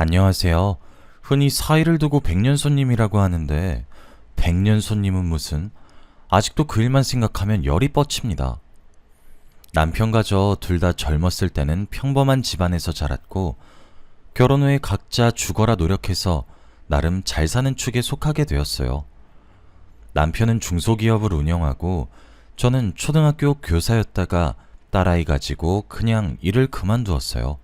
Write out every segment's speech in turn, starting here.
안녕하세요. 흔히 사이를 두고 백년 손님이라고 하는데 백년 손님은 무슨? 아직도 그 일만 생각하면 열이 뻗칩니다. 남편과 저 둘 다 젊었을 때는 평범한 집안에서 자랐고 결혼 후에 각자 죽어라 노력해서 나름 잘 사는 축에 속하게 되었어요. 남편은 중소기업을 운영하고 저는 초등학교 교사였다가 딸아이 가지고 그냥 일을 그만두었어요.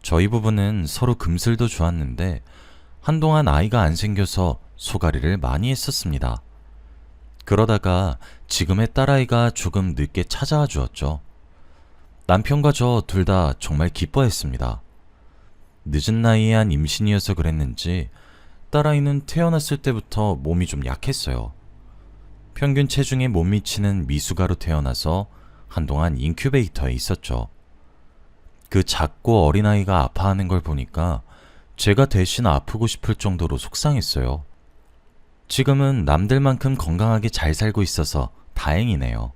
저희 부부는 서로 금슬도 좋았는데 한동안 아이가 안 생겨서 소가리를 많이 했었습니다. 그러다가 지금의 딸아이가 조금 늦게 찾아와 주었죠. 남편과 저 둘 다 정말 기뻐했습니다. 늦은 나이에 한 임신이어서 그랬는지 딸아이는 태어났을 때부터 몸이 좀 약했어요. 평균 체중에 못 미치는 미숙아로 태어나서 한동안 인큐베이터에 있었죠. 그 작고 어린아이가 아파하는 걸 보니까 제가 대신 아프고 싶을 정도로 속상했어요. 지금은 남들만큼 건강하게 잘 살고 있어서 다행이네요.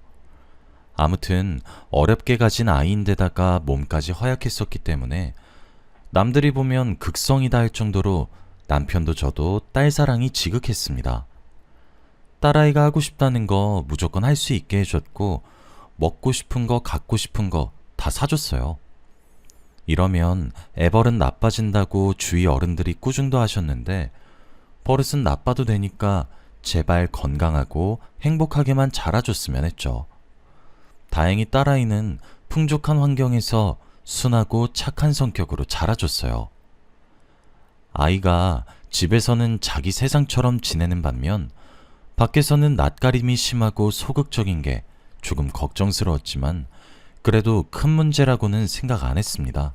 아무튼 어렵게 가진 아이인데다가 몸까지 허약했었기 때문에 남들이 보면 극성이다 할 정도로 남편도 저도 딸 사랑이 지극했습니다. 딸아이가 하고 싶다는 거 무조건 할 수 있게 해줬고 먹고 싶은 거 갖고 싶은 거 다 사줬어요. 이러면 애벌은 나빠진다고 주위 어른들이 꾸중도 하셨는데 버릇은 나빠도 되니까 제발 건강하고 행복하게만 자라줬으면 했죠. 다행히 딸아이는 풍족한 환경에서 순하고 착한 성격으로 자라줬어요. 아이가 집에서는 자기 세상처럼 지내는 반면 밖에서는 낯가림이 심하고 소극적인 게 조금 걱정스러웠지만 그래도 큰 문제라고는 생각 안 했습니다.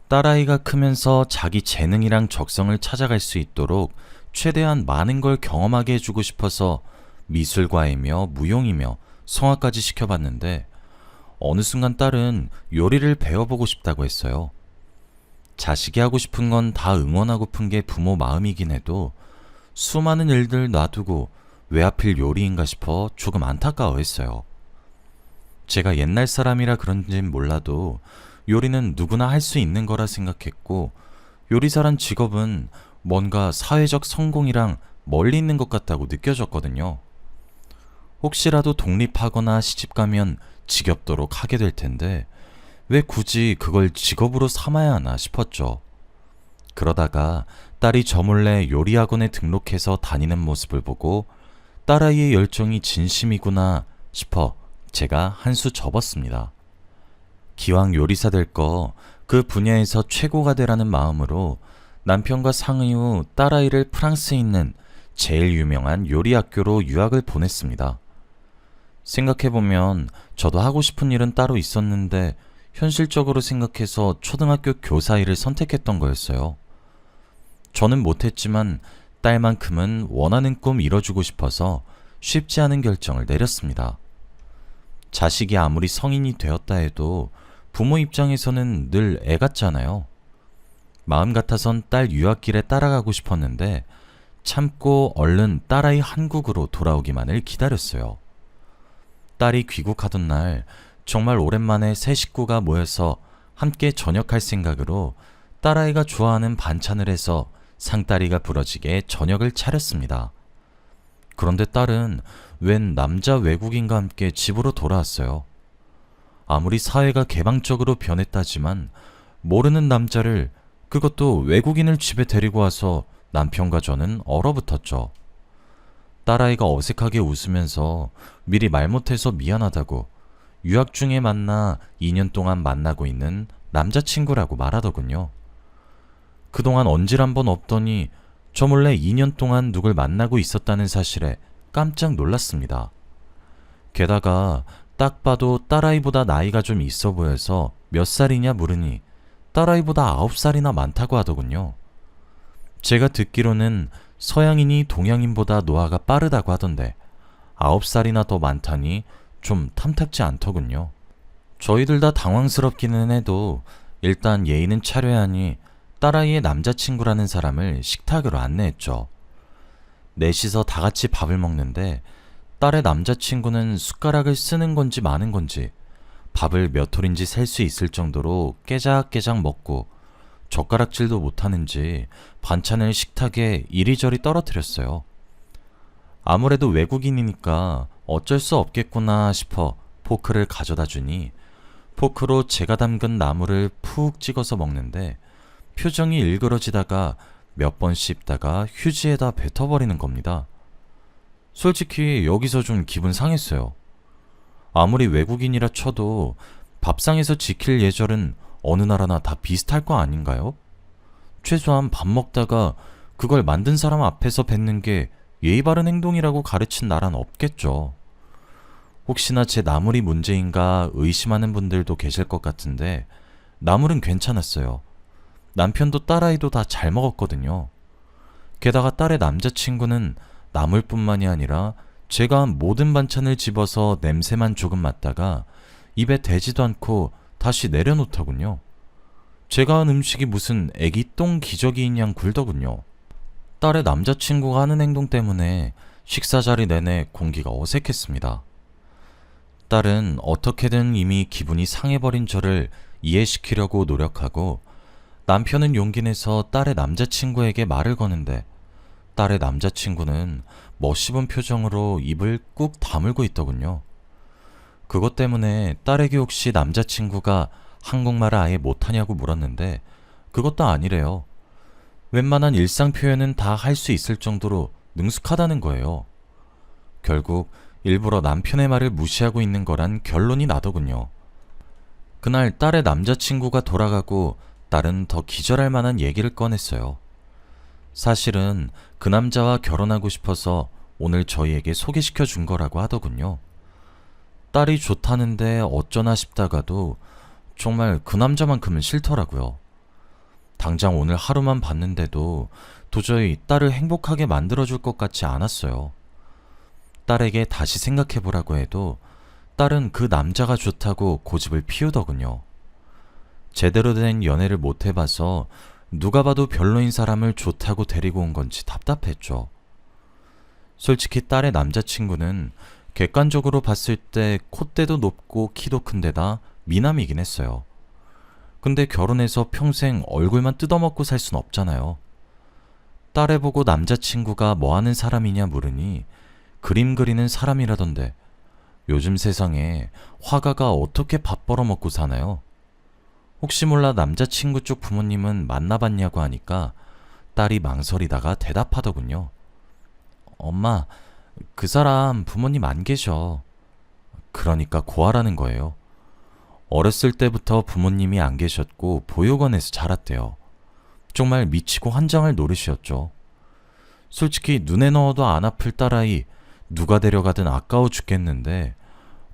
딸아이가 크면서 자기 재능이랑 적성을 찾아갈 수 있도록 최대한 많은 걸 경험하게 해주고 싶어서 미술과이며 무용이며 성악까지 시켜봤는데 어느 순간 딸은 요리를 배워보고 싶다고 했어요. 자식이 하고 싶은 건 다 응원하고픈 게 부모 마음이긴 해도 수많은 일들 놔두고 왜 하필 요리인가 싶어 조금 안타까워했어요. 제가 옛날 사람이라 그런진 몰라도 요리는 누구나 할 수 있는 거라 생각했고 요리사란 직업은 뭔가 사회적 성공이랑 멀리 있는 것 같다고 느껴졌거든요. 혹시라도 독립하거나 시집가면 지겹도록 하게 될 텐데 왜 굳이 그걸 직업으로 삼아야 하나 싶었죠. 그러다가 딸이 저 몰래 요리학원에 등록해서 다니는 모습을 보고 딸아이의 열정이 진심이구나 싶어 제가 한 수 접었습니다. 기왕 요리사 될 거 그 분야에서 최고가 되라는 마음으로 남편과 상의 후 딸아이를 프랑스에 있는 제일 유명한 요리 학교로 유학을 보냈습니다. 생각해보면 저도 하고 싶은 일은 따로 있었는데 현실적으로 생각해서 초등학교 교사 일을 선택했던 거였어요. 저는 못했지만 딸만큼은 원하는 꿈 이뤄주고 싶어서 쉽지 않은 결정을 내렸습니다. 자식이 아무리 성인이 되었다 해도 부모 입장에서는 늘 애 같잖아요. 마음 같아선 딸 유학길에 따라가고 싶었는데 참고 얼른 딸아이 한국으로 돌아오기만을 기다렸어요. 딸이 귀국하던 날 정말 오랜만에 새 식구가 모여서 함께 저녁할 생각으로 딸아이가 좋아하는 반찬을 해서 상다리가 부러지게 저녁을 차렸습니다. 그런데 딸은 웬 남자 외국인과 함께 집으로 돌아왔어요. 아무리 사회가 개방적으로 변했다지만 모르는 남자를, 그것도 외국인을 집에 데리고 와서 남편과 저는 얼어붙었죠. 딸아이가 어색하게 웃으면서 미리 말 못해서 미안하다고 유학 중에 만나 2년 동안 만나고 있는 남자친구라고 말하더군요. 그동안 언질 한 번 없더니 저 몰래 2년 동안 누굴 만나고 있었다는 사실에 깜짝 놀랐습니다. 게다가 딱 봐도 딸아이보다 나이가 좀 있어 보여서 몇 살이냐 물으니 딸아이보다 9살이나 많다고 하더군요. 제가 듣기로는 서양인이 동양인보다 노화가 빠르다고 하던데 9살이나 더 많다니 좀 탐탁지 않더군요. 저희들 다 당황스럽기는 해도 일단 예의는 차려야 하니 딸아이의 남자친구라는 사람을 식탁으로 안내했죠. 넷이서 다 같이 밥을 먹는데 딸의 남자친구는 숟가락을 쓰는 건지 마는 건지 밥을 몇 톨인지 셀 수 있을 정도로 깨작깨작 먹고 젓가락질도 못하는지 반찬을 식탁에 이리저리 떨어뜨렸어요. 아무래도 외국인이니까 어쩔 수 없겠구나 싶어 포크를 가져다 주니 포크로 제가 담근 나물을 푹 찍어서 먹는데 표정이 일그러지다가 몇 번 씹다가 휴지에다 뱉어버리는 겁니다. 솔직히 여기서 좀 기분 상했어요. 아무리 외국인이라 쳐도 밥상에서 지킬 예절은 어느 나라나 다 비슷할 거 아닌가요? 최소한 밥 먹다가 그걸 만든 사람 앞에서 뱉는 게 예의 바른 행동이라고 가르친 나라는 없겠죠. 혹시나 제 나물이 문제인가 의심하는 분들도 계실 것 같은데 나물은 괜찮았어요. 남편도 딸아이도 다 잘 먹었거든요. 게다가 딸의 남자친구는 나물뿐만이 아니라 제가 한 모든 반찬을 집어서 냄새만 조금 맡다가 입에 대지도 않고 다시 내려놓더군요. 제가 한 음식이 무슨 애기 똥 기저귀인 양 굴더군요. 딸의 남자친구가 하는 행동 때문에 식사 자리 내내 공기가 어색했습니다. 딸은 어떻게든 이미 기분이 상해버린 저를 이해시키려고 노력하고 남편은 용기 내서 딸의 남자친구에게 말을 거는데 딸의 남자친구는 멋씹은 표정으로 입을 꾹 다물고 있더군요. 그것 때문에 딸에게 혹시 남자친구가 한국말을 아예 못하냐고 물었는데 그것도 아니래요. 웬만한 일상 표현은 다 할 수 있을 정도로 능숙하다는 거예요. 결국 일부러 남편의 말을 무시하고 있는 거란 결론이 나더군요. 그날 딸의 남자친구가 돌아가고 딸은 더 기절할 만한 얘기를 꺼냈어요. 사실은 그 남자와 결혼하고 싶어서 오늘 저희에게 소개시켜 준 거라고 하더군요. 딸이 좋다는데 어쩌나 싶다가도 정말 그 남자만큼은 싫더라고요. 당장 오늘 하루만 봤는데도 도저히 딸을 행복하게 만들어줄 것 같지 않았어요. 딸에게 다시 생각해보라고 해도 딸은 그 남자가 좋다고 고집을 피우더군요. 제대로 된 연애를 못 해봐서 누가 봐도 별로인 사람을 좋다고 데리고 온 건지 답답했죠. 솔직히 딸의 남자친구는 객관적으로 봤을 때 콧대도 높고 키도 큰데다 미남이긴 했어요. 근데 결혼해서 평생 얼굴만 뜯어먹고 살 순 없잖아요. 딸애 보고 남자친구가 뭐 하는 사람이냐 물으니 그림 그리는 사람이라던데 요즘 세상에 화가가 어떻게 밥 벌어먹고 사나요? 혹시 몰라 남자친구 쪽 부모님은 만나봤냐고 하니까 딸이 망설이다가 대답하더군요. 엄마, 그 사람 부모님 안 계셔. 그러니까 고아라는 거예요. 어렸을 때부터 부모님이 안 계셨고 보육원에서 자랐대요. 정말 미치고 환장할 노릇이었죠. 솔직히 눈에 넣어도 안 아플 딸아이 누가 데려가든 아까워 죽겠는데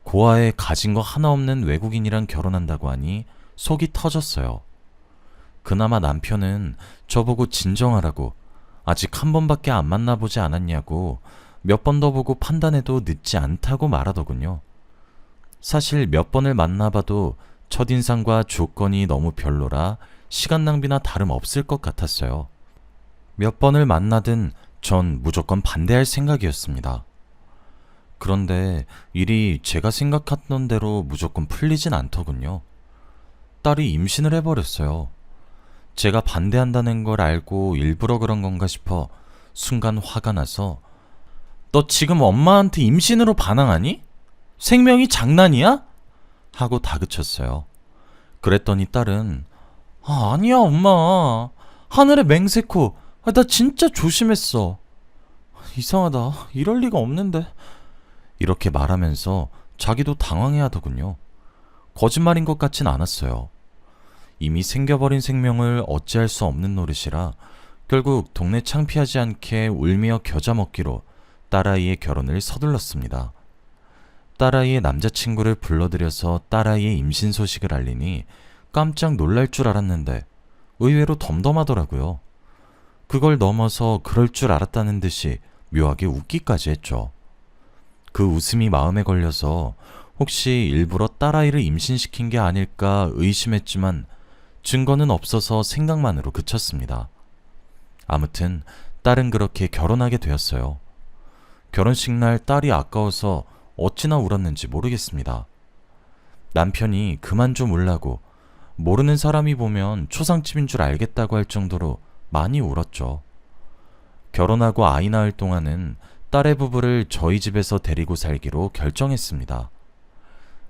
고아에 가진 거 하나 없는 외국인이랑 결혼한다고 하니 속이 터졌어요. 그나마 남편은 저보고 진정하라고 아직 한 번밖에 안 만나보지 않았냐고 몇 번 더 보고 판단해도 늦지 않다고 말하더군요. 사실 몇 번을 만나봐도 첫인상과 조건이 너무 별로라 시간 낭비나 다름없을 것 같았어요. 몇 번을 만나든 전 무조건 반대할 생각이었습니다. 그런데 일이 제가 생각했던 대로 무조건 풀리진 않더군요. 딸이 임신을 해버렸어요. 제가 반대한다는 걸 알고 일부러 그런 건가 싶어 순간 화가 나서 너 지금 엄마한테 임신으로 반항하니? 생명이 장난이야? 하고 다그쳤어요. 그랬더니 딸은 아니야 엄마. 하늘에 맹세코. 나 진짜 조심했어. 이상하다. 이럴 리가 없는데. 이렇게 말하면서 자기도 당황해하더군요. 거짓말인 것 같진 않았어요. 이미 생겨버린 생명을 어찌할 수 없는 노릇이라 결국 동네 창피하지 않게 울며 겨자 먹기로 딸아이의 결혼을 서둘렀습니다. 딸아이의 남자친구를 불러들여서 딸아이의 임신 소식을 알리니 깜짝 놀랄 줄 알았는데 의외로 덤덤하더라고요. 그걸 넘어서 그럴 줄 알았다는 듯이 묘하게 웃기까지 했죠. 그 웃음이 마음에 걸려서 혹시 일부러 딸아이를 임신시킨 게 아닐까 의심했지만 증거는 없어서 생각만으로 그쳤습니다. 아무튼 딸은 그렇게 결혼하게 되었어요. 결혼식 날 딸이 아까워서 어찌나 울었는지 모르겠습니다. 남편이 그만 좀 울라고 모르는 사람이 보면 초상집인 줄 알겠다고 할 정도로 많이 울었죠. 결혼하고 아이 낳을 동안은 딸의 부부를 저희 집에서 데리고 살기로 결정했습니다.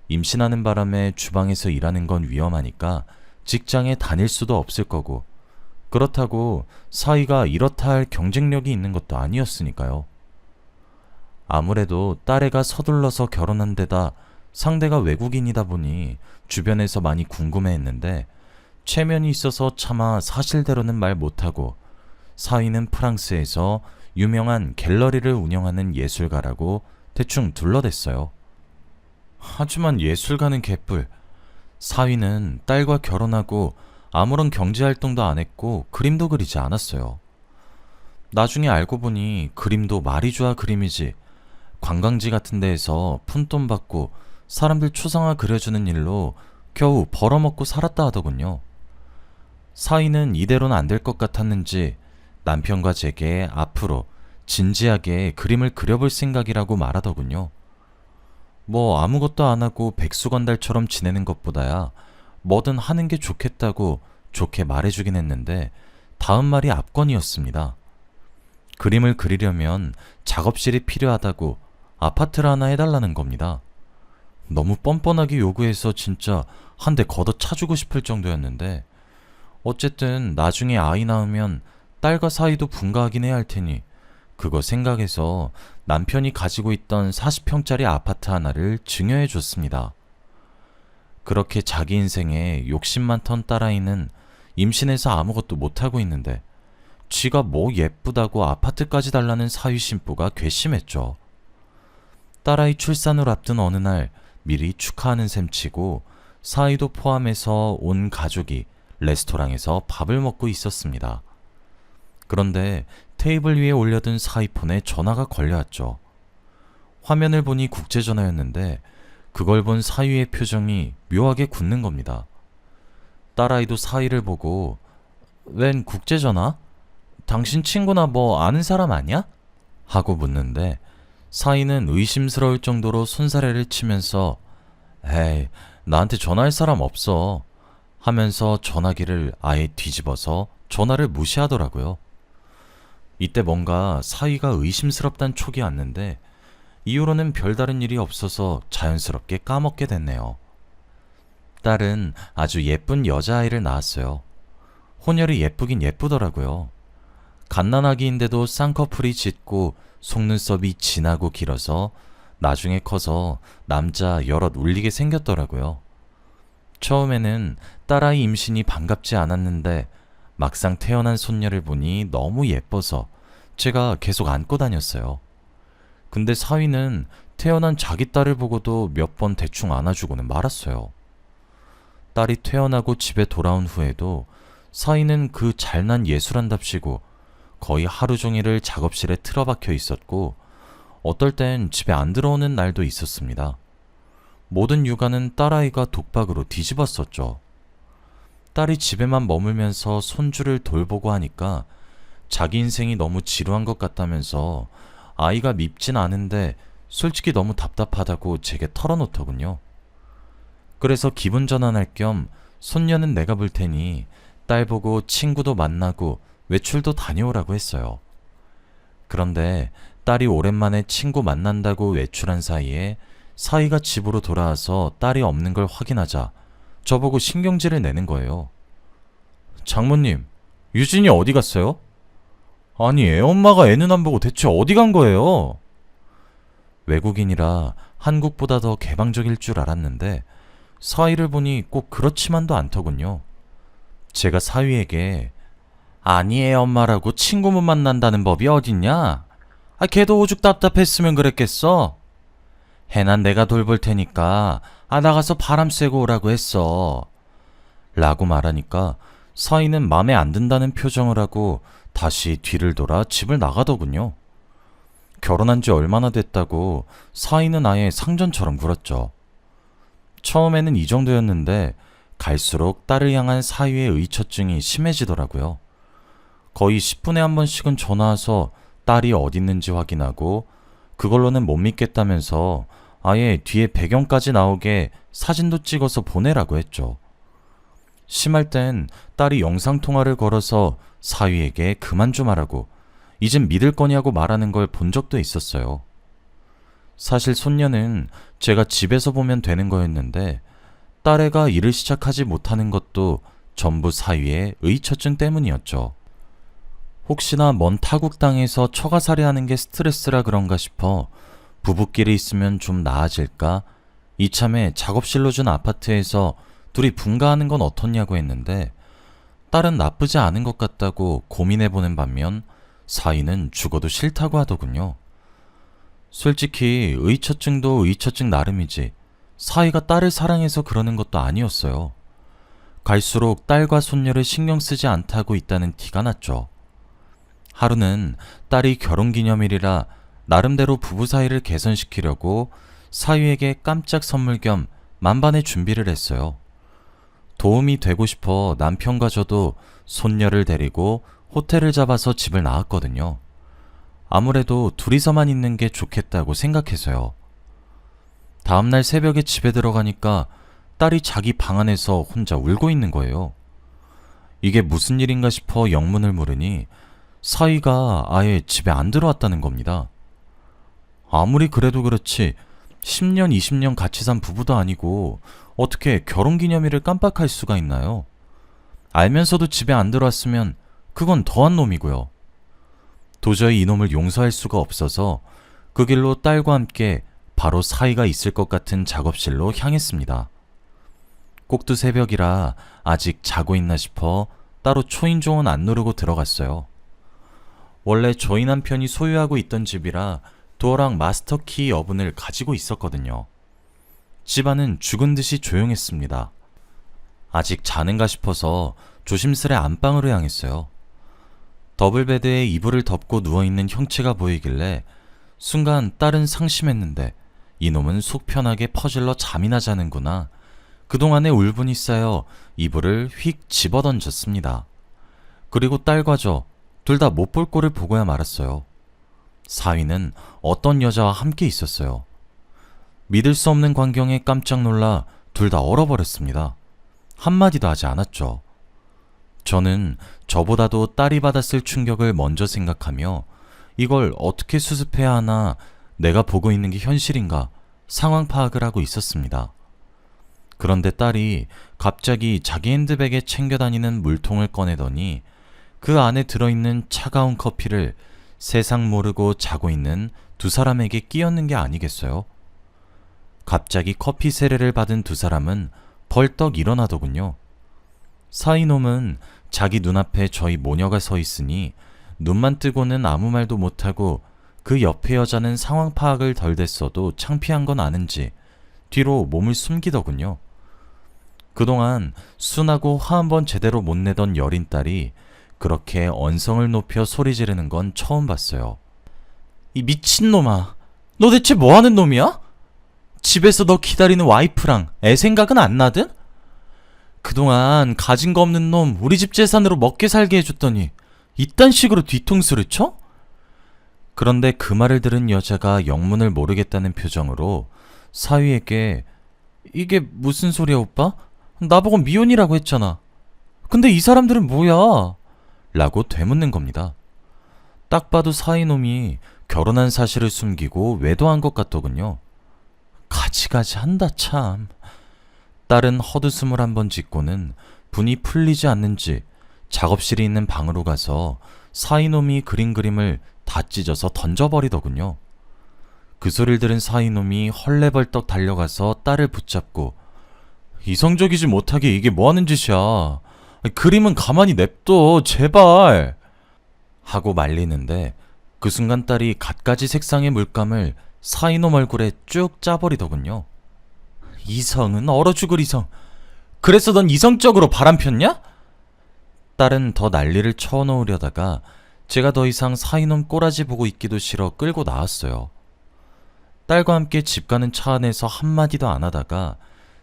임신하는 바람에 주방에서 일하는 건 위험하니까 직장에 다닐 수도 없을 거고, 그렇다고 사위가 이렇다 할 경쟁력이 있는 것도 아니었으니까요. 아무래도 딸애가 서둘러서 결혼한 데다 상대가 외국인이다 보니 주변에서 많이 궁금해했는데, 체면이 있어서 차마 사실대로는 말 못하고 사위는 프랑스에서 유명한 갤러리를 운영하는 예술가라고 대충 둘러댔어요. 하지만 예술가는 개뿔. 사위는 딸과 결혼하고 아무런 경제활동도 안 했고 그림도 그리지 않았어요. 나중에 알고 보니 그림도 마리주아 그림이지, 관광지 같은 데에서 푼돈 받고 사람들 초상화 그려주는 일로 겨우 벌어먹고 살았다 하더군요. 사위는 이대로는 안 될 것 같았는지 남편과 제게 앞으로 진지하게 그림을 그려볼 생각이라고 말하더군요. 뭐 아무것도 안 하고 백수건달처럼 지내는 것보다야 뭐든 하는 게 좋겠다고 좋게 말해주긴 했는데, 다음 말이 압권이었습니다. 그림을 그리려면 작업실이 필요하다고 아파트를 하나 해달라는 겁니다. 너무 뻔뻔하게 요구해서 진짜 한 대 걷어 차주고 싶을 정도였는데, 어쨌든 나중에 아이 낳으면 딸과 사이도 분가하긴 해야 할 테니 그거 생각해서 남편이 가지고 있던 40평짜리 아파트 하나를 증여해 줬습니다. 그렇게 자기 인생에 욕심 많던 딸아이는 임신해서 아무것도 못하고 있는데, 지가 뭐 예쁘다고 아파트까지 달라는 사위 신부가 괘씸했죠. 딸아이 출산을 앞둔 어느 날 미리 축하하는 셈치고 사위도 포함해서 온 가족이 레스토랑에서 밥을 먹고 있었습니다. 그런데 테이블 위에 올려둔 사위폰에 전화가 걸려왔죠. 화면을 보니 국제전화였는데 그걸 본 사위의 표정이 묘하게 굳는 겁니다. 딸아이도 사위를 보고 "웬 국제전화? 당신 친구나 뭐 아는 사람 아니야?" 하고 묻는데, 사위는 의심스러울 정도로 손사래를 치면서 "에이, 나한테 전화할 사람 없어" 하면서 전화기를 아예 뒤집어서 전화를 무시하더라고요. 이때 뭔가 사위가 의심스럽단 촉이 왔는데, 이후로는 별다른 일이 없어서 자연스럽게 까먹게 됐네요. 딸은 아주 예쁜 여자아이를 낳았어요. 혼혈이 예쁘긴 예쁘더라고요. 갓난아기인데도 쌍꺼풀이 짙고 속눈썹이 진하고 길어서 나중에 커서 남자 여럿 울리게 생겼더라고요. 처음에는 딸아이 임신이 반갑지 않았는데 막상 태어난 손녀를 보니 너무 예뻐서 제가 계속 안고 다녔어요. 근데 사위는 태어난 자기 딸을 보고도 몇 번 대충 안아주고는 말았어요. 딸이 태어나고 집에 돌아온 후에도 사위는 그 잘난 예술한답시고 거의 하루 종일을 작업실에 틀어박혀 있었고, 어떨 땐 집에 안 들어오는 날도 있었습니다. 모든 육아는 딸아이가 독박으로 뒤집었었죠. 딸이 집에만 머물면서 손주를 돌보고 하니까 자기 인생이 너무 지루한 것 같다면서 아이가 밉진 않은데 솔직히 너무 답답하다고 제게 털어놓더군요. 그래서 기분 전환할 겸 손녀는 내가 볼 테니 딸 보고 친구도 만나고 외출도 다녀오라고 했어요. 그런데 딸이 오랜만에 친구 만난다고 외출한 사이에 사위가 집으로 돌아와서 딸이 없는 걸 확인하자 저보고 신경질을 내는 거예요. "장모님, 유진이 어디 갔어요?" "아니, 애엄마가 애는 안 보고 대체 어디 간 거예요?" 외국인이라 한국보다 더 개방적일 줄 알았는데 사위를 보니 꼭 그렇지만도 않더군요. 제가 사위에게 "아니, 애엄마라고 친구 못 만난다는 법이 어딨냐? 걔도 오죽 답답했으면 그랬겠어. 해난 내가 돌볼 테니까 나가서 바람 쐬고 오라고 했어" 라고 말하니까 사위는 맘에 안 든다는 표정을 하고 다시 뒤를 돌아 집을 나가더군요. 결혼한 지 얼마나 됐다고 사위는 아예 상전처럼 굴었죠. 처음에는 이 정도였는데 갈수록 딸을 향한 사위의 의처증이 심해지더라고요. 거의 10분에 한 번씩은 전화와서 딸이 어디 있는지 확인하고, 그걸로는 못 믿겠다면서 아예 뒤에 배경까지 나오게 사진도 찍어서 보내라고 했죠. 심할 땐 딸이 영상통화를 걸어서 사위에게 그만 좀 하라고, 이젠 믿을 거냐고 말하는 걸 본 적도 있었어요. 사실 손녀는 제가 집에서 보면 되는 거였는데 딸애가 일을 시작하지 못하는 것도 전부 사위의 의처증 때문이었죠. 혹시나 먼 타국 땅에서 처가살이 하는 게 스트레스라 그런가 싶어 부부끼리 있으면 좀 나아질까 이참에 작업실로 준 아파트에서 둘이 분가하는 건 어떻냐고 했는데 딸은 나쁘지 않은 것 같다고 고민해보는 반면 사위는 죽어도 싫다고 하더군요. 솔직히 의처증도 의처증 나름이지 사위가 딸을 사랑해서 그러는 것도 아니었어요. 갈수록 딸과 손녀를 신경 쓰지 않다고 있다는 티가 났죠. 하루는 딸이 결혼기념일이라 나름대로 부부 사이를 개선시키려고 사위에게 깜짝 선물 겸 만반의 준비를 했어요. 도움이 되고 싶어 남편과 저도 손녀를 데리고 호텔을 잡아서 집을 나왔거든요. 아무래도 둘이서만 있는 게 좋겠다고 생각해서요. 다음날 새벽에 집에 들어가니까 딸이 자기 방 안에서 혼자 울고 있는 거예요. 이게 무슨 일인가 싶어 영문을 물으니 사위가 아예 집에 안 들어왔다는 겁니다. 아무리 그래도 그렇지 10년, 20년 같이 산 부부도 아니고 어떻게 결혼기념일을 깜빡할 수가 있나요? 알면서도 집에 안 들어왔으면 그건 더한 놈이고요. 도저히 이놈을 용서할 수가 없어서 그 길로 딸과 함께 바로 사위가 있을 것 같은 작업실로 향했습니다. 꼭두 새벽이라 아직 자고 있나 싶어 따로 초인종은 안 누르고 들어갔어요. 원래 저희 남편이 소유하고 있던 집이라 도어랑 마스터키 여분을 가지고 있었거든요. 집안은 죽은 듯이 조용했습니다. 아직 자는가 싶어서 조심스레 안방으로 향했어요. 더블베드에 이불을 덮고 누워있는 형체가 보이길래 순간 딸은 상심했는데 이놈은 속 편하게 퍼질러 잠이나 자는구나. 그동안의 울분이 쌓여 이불을 휙 집어던졌습니다. 그리고 딸과 저 둘 다 못 볼 꼴을 보고야 말았어요. 사위는 어떤 여자와 함께 있었어요. 믿을 수 없는 광경에 깜짝 놀라 둘 다 얼어버렸습니다. 한마디도 하지 않았죠. 저는 저보다도 딸이 받았을 충격을 먼저 생각하며 이걸 어떻게 수습해야 하나, 내가 보고 있는 게 현실인가 상황 파악을 하고 있었습니다. 그런데 딸이 갑자기 자기 핸드백에 챙겨 다니는 물통을 꺼내더니 그 안에 들어있는 차가운 커피를 세상 모르고 자고 있는 두 사람에게 끼얹는 게 아니겠어요? 갑자기 커피 세례를 받은 두 사람은 벌떡 일어나더군요. 사이놈은 자기 눈앞에 저희 모녀가 서 있으니 눈만 뜨고는 아무 말도 못하고 그 옆에 여자는 상황 파악을 덜 됐어도 창피한 건 아는지 뒤로 몸을 숨기더군요. 그동안 순하고 화 한 번 제대로 못 내던 여린 딸이 그렇게 언성을 높여 소리 지르는 건 처음 봤어요. 이 미친놈아, 너 대체 뭐 하는 놈이야? 집에서 너 기다리는 와이프랑 애 생각은 안 나든? 그동안 가진 거 없는 놈 우리 집 재산으로 먹게 살게 해줬더니 이딴 식으로 뒤통수를 쳐? 그런데 그 말을 들은 여자가 영문을 모르겠다는 표정으로 사위에게 이게 무슨 소리야 오빠? 나보고 미혼이라고 했잖아. 근데 이 사람들은 뭐야? 라고 되묻는 겁니다. 딱 봐도 사이놈이 결혼한 사실을 숨기고 외도한 것 같더군요. 가지가지 한다 참. 딸은 헛웃음을 한번 짓고는 분이 풀리지 않는지 작업실이 있는 방으로 가서 사이놈이 그린 그림을 다 찢어서 던져버리더군요. 그 소리를 들은 사이놈이 헐레벌떡 달려가서 딸을 붙잡고 이성적이지 못하게 이게 뭐하는 짓이야. 그림은 가만히 냅둬 제발 하고 말리는데 그 순간 딸이 갖가지 색상의 물감을 사이놈 얼굴에 쭉 짜버리더군요. 이성은 얼어 죽을 이성. 그래서 넌 이성적으로 바람폈냐? 딸은 더 난리를 쳐놓으려다가 제가 더 이상 사이놈 꼬라지 보고 있기도 싫어 끌고 나왔어요. 딸과 함께 집 가는 차 안에서 한마디도 안 하다가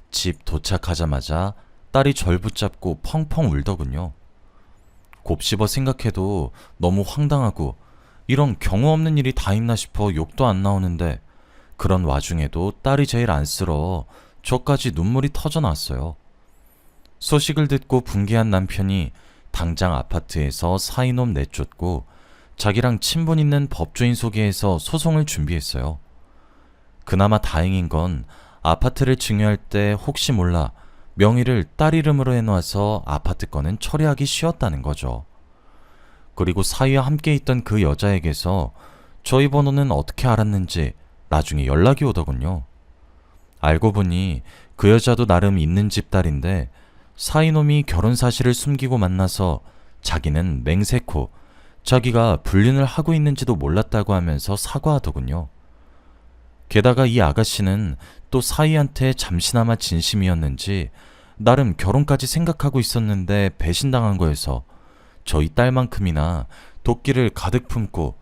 집 도착하자마자 딸이 절 붙잡고 펑펑 울더군요. 곱씹어 생각해도 너무 황당하고 이런 경우 없는 일이 다 있나 싶어 욕도 안 나오는데 그런 와중에도 딸이 제일 안쓰러워 저까지 눈물이 터져나왔어요. 소식을 듣고 분개한 남편이 당장 아파트에서 사이놈 내쫓고 자기랑 친분 있는 법조인 소개해서 소송을 준비했어요. 그나마 다행인 건 아파트를 증여할 때 혹시 몰라 명의를 딸 이름으로 해놔서 아파트 건은 처리하기 쉬웠다는 거죠. 그리고 사위와 함께 있던 그 여자에게서 저희 번호는 어떻게 알았는지 나중에 연락이 오더군요. 알고 보니 그 여자도 나름 있는 집 딸인데 사이놈이 결혼 사실을 숨기고 만나서 자기는 맹세코 자기가 불륜을 하고 있는지도 몰랐다고 하면서 사과하더군요. 게다가 이 아가씨는 또 사이한테 잠시나마 진심이었는지 나름 결혼까지 생각하고 있었는데 배신당한 거여서 저희 딸만큼이나 도끼를 가득 품고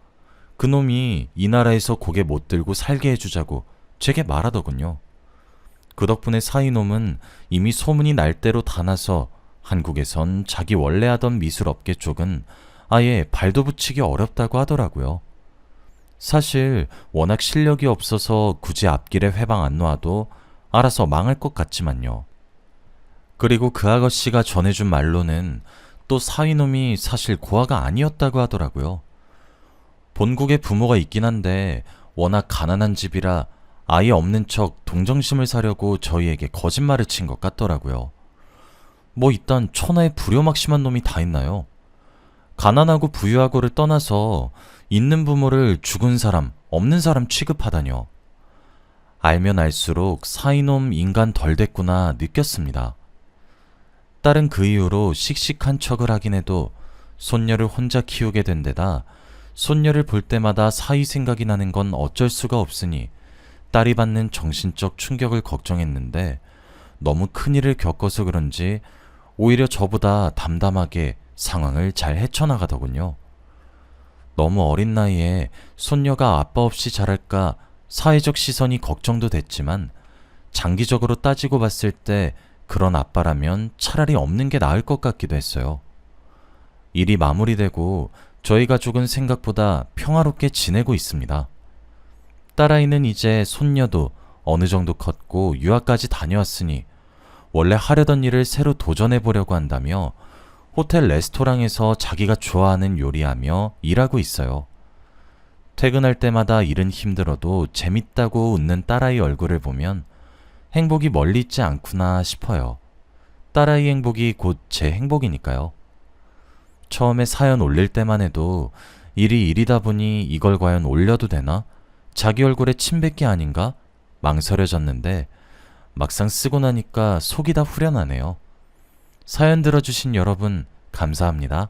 그놈이 이 나라에서 고개 못 들고 살게 해주자고 제게 말하더군요. 그 덕분에 사이놈은 이미 소문이 날 대로 다 나서 한국에선 자기 원래 하던 미술업계 쪽은 아예 발도 붙이기 어렵다고 하더라고요. 사실 워낙 실력이 없어서 굳이 앞길에 회방 안 놓아도 알아서 망할 것 같지만요. 그리고 그 아가씨가 전해준 말로는 또 사위놈이 사실 고아가 아니었다고 하더라고요. 본국에 부모가 있긴 한데 워낙 가난한 집이라 아예 없는 척 동정심을 사려고 저희에게 거짓말을 친 것 같더라고요. 뭐 이딴 천하의 불효막심한 놈이 다 있나요? 가난하고 부유하고를 떠나서 있는 부모를 죽은 사람, 없는 사람 취급하다뇨. 알면 알수록 사이놈 인간 덜 됐구나 느꼈습니다. 딸은 그 이후로 씩씩한 척을 하긴 해도 손녀를 혼자 키우게 된 데다 손녀를 볼 때마다 사이 생각이 나는 건 어쩔 수가 없으니 딸이 받는 정신적 충격을 걱정했는데 너무 큰일을 겪어서 그런지 오히려 저보다 담담하게 상황을 잘 헤쳐나가더군요. 너무 어린 나이에 손녀가 아빠 없이 자랄까 사회적 시선이 걱정도 됐지만 장기적으로 따지고 봤을 때 그런 아빠라면 차라리 없는 게 나을 것 같기도 했어요. 일이 마무리되고 저희 가족은 생각보다 평화롭게 지내고 있습니다. 딸아이는 이제 손녀도 어느 정도 컸고 유학까지 다녀왔으니 원래 하려던 일을 새로 도전해보려고 한다며 호텔 레스토랑에서 자기가 좋아하는 요리하며 일하고 있어요. 퇴근할 때마다 일은 힘들어도 재밌다고 웃는 딸아이 얼굴을 보면 행복이 멀리 있지 않구나 싶어요. 딸아이 행복이 곧 제 행복이니까요. 처음에 사연 올릴 때만 해도 일이 일이다 보니 이걸 과연 올려도 되나? 자기 얼굴에 침 뱉기 아닌가? 망설여졌는데 막상 쓰고 나니까 속이 다 후련하네요. 사연 들어주신 여러분 감사합니다.